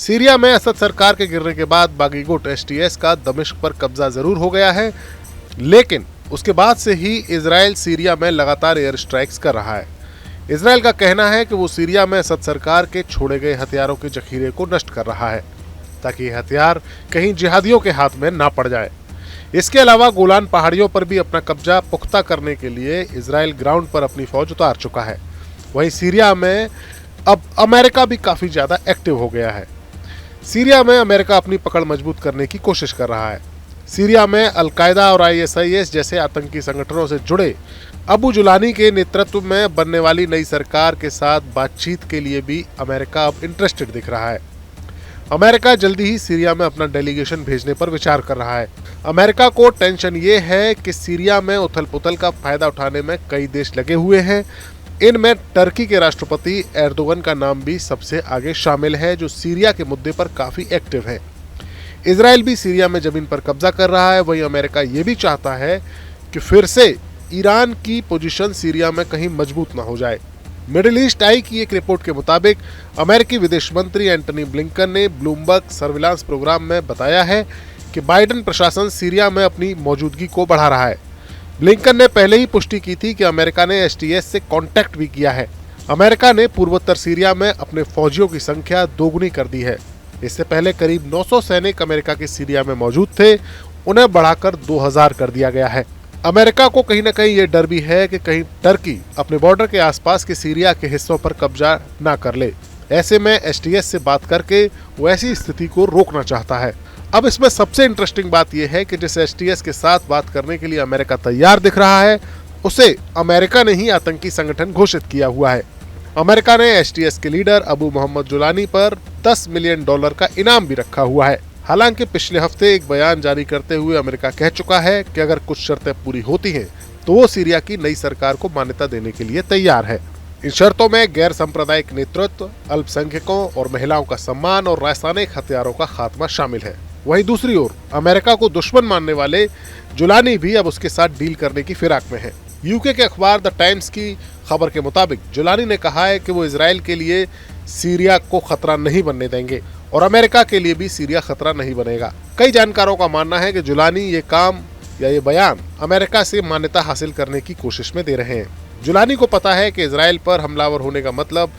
Syria में असद सरकार के गिरने के बाद बागी गुट एसटीएस का दमिश्क पर कब्जा जरूर हो गया है, लेकिन उसके बाद से ही इजराइल सीरिया में लगातार एयर स्ट्राइक्स कर रहा है। इजराइल का कहना है कि वो सीरिया में असद सरकार के छोड़े गए हथियारों के जखीरे को नष्ट कर रहा है ताकि ये हथियार कहीं जिहादियों के हाथ में ना पड़ जाए। इसके अलावा गोलान पहाड़ियों पर भी अपना कब्जा पुख्ता करने के लिए इजराइल ग्राउंड पर अपनी फौज उतार चुका है। वहीं सीरिया में अब अमेरिका भी काफी ज्यादा एक्टिव हो गया है। सीरिया में अमेरिका अपनी पकड़ मजबूत करने की कोशिश कर रहा है। सीरिया में अलकायदा और आईएसआईएस जैसे आतंकी संगठनों से जुड़े अबू जुलानी के नेतृत्व में बनने वाली नई सरकार के साथ बातचीत के लिए भी अमेरिका अब इंटरेस्टेड दिख रहा है। अमेरिका जल्दी ही सीरिया में अपना डेलीगेशन भेजने पर विचार कर रहा है। अमेरिका को टेंशन ये है कि सीरिया में उथल पुथल का फायदा उठाने में कई देश लगे हुए हैं। इनमें टर्की के राष्ट्रपति एर्दोगन का नाम भी सबसे आगे शामिल है, जो सीरिया के मुद्दे पर काफी एक्टिव है। इजराइल भी सीरिया में जमीन पर कब्जा कर रहा है। वहीं अमेरिका ये भी चाहता है कि फिर से ईरान की पोजीशन सीरिया में कहीं मजबूत न हो जाए। मिडिल ईस्ट आई की एक रिपोर्ट के मुताबिक अमेरिकी विदेश मंत्री एंटनी ब्लिंकन ने ब्लूमबर्ग सर्विलांस प्रोग्राम में बताया है कि बाइडेन प्रशासन सीरिया में अपनी मौजूदगी को बढ़ा रहा है। ब्लिंकन ने पहले ही पुष्टि की थी कि अमेरिका ने एसटीएस से कांटेक्ट भी किया है। अमेरिका ने पूर्वोत्तर सीरिया में अपने फौजियों की संख्या दोगुनी कर दी है। इससे पहले करीब 900 सैनिक अमेरिका के सीरिया में मौजूद थे, उन्हें बढ़ाकर 2000 कर दिया गया है। अमेरिका को कहीं न कहीं ये डर भी है कि कहीं टर्की अपने बॉर्डर के आसपास के सीरिया के हिस्सों पर कब्जा ना कर ले। ऐसे में एसटीएस से बात करके वो ऐसी स्थिति को रोकना चाहता है। अब इसमें सबसे इंटरेस्टिंग बात यह है कि जिस एसटीएस के साथ बात करने के लिए अमेरिका तैयार दिख रहा है, उसे अमेरिका ने ही आतंकी संगठन घोषित किया हुआ है। अमेरिका ने एसटीएस के लीडर अबू मोहम्मद जुलानी पर $10 मिलियन का इनाम भी रखा हुआ है। हालांकि पिछले हफ्ते एक बयान जारी करते हुए अमेरिका कह चुका है कि अगर कुछ शर्तें पूरी होती हैं तो वो सीरिया की नई सरकार को मान्यता देने के लिए तैयार है। इन शर्तों में गैर सांप्रदायिक नेतृत्व, अल्पसंख्यकों और महिलाओं का सम्मान और रासायनिक हथियारों का खात्मा शामिल है। वहीं दूसरी ओर अमेरिका को दुश्मन मानने वाले जुलानी भी अब उसके साथ डील करने की फिराक में है। यूके के अखबार द टाइम्स की खबर के मुताबिक जुलानी ने कहा है कि वो इजराइल के लिए सीरिया को खतरा नहीं बनने देंगे और अमेरिका के लिए भी सीरिया खतरा नहीं बनेगा। कई जानकारों का मानना है कि जुलानी ये काम या ये बयान अमेरिका से मान्यता हासिल करने की कोशिश में दे रहे हैं। जुलानी को पता है कि इजराइल पर हमलावर होने का मतलब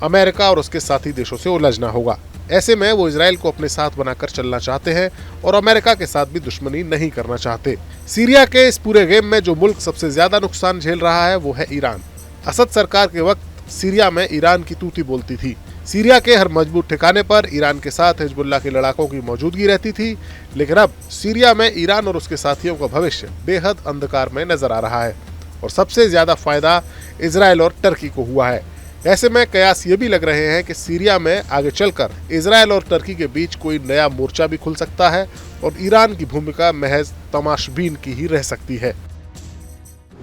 अमेरिका और उसके साथी देशों से उलझना होगा। ऐसे में वो इजराइल को अपने साथ बनाकर चलना चाहते हैं और अमेरिका के साथ भी दुश्मनी नहीं करना चाहते। सीरिया के इस पूरे गेम में जो मुल्क सबसे ज्यादा नुकसान झेल रहा है वो है ईरान। असद सरकार के वक्त सीरिया में ईरान की तूती बोलती थी। सीरिया के हर मजबूत ठिकाने पर ईरान के साथ हिजबुल्लाह के लड़ाकों की मौजूदगी रहती थी, लेकिन अब सीरिया में ईरान और उसके साथियों का भविष्य बेहद अंधकार में नजर आ रहा है और सबसे ज्यादा फायदा इजराइल और टर्की को हुआ है। ऐसे में कयास ये भी लग रहे हैं कि सीरिया में आगे चलकर इजराइल और टर्की के बीच कोई नया मोर्चा भी खुल सकता है और ईरान की भूमिका महज तमाशबीन की ही रह सकती है।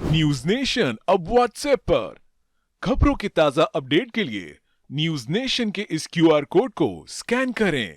न्यूज नेशन अब व्हाट्सएप पर खबरों की ताजा अपडेट के लिए न्यूज नेशन के इस क्यूआर कोड को स्कैन करें।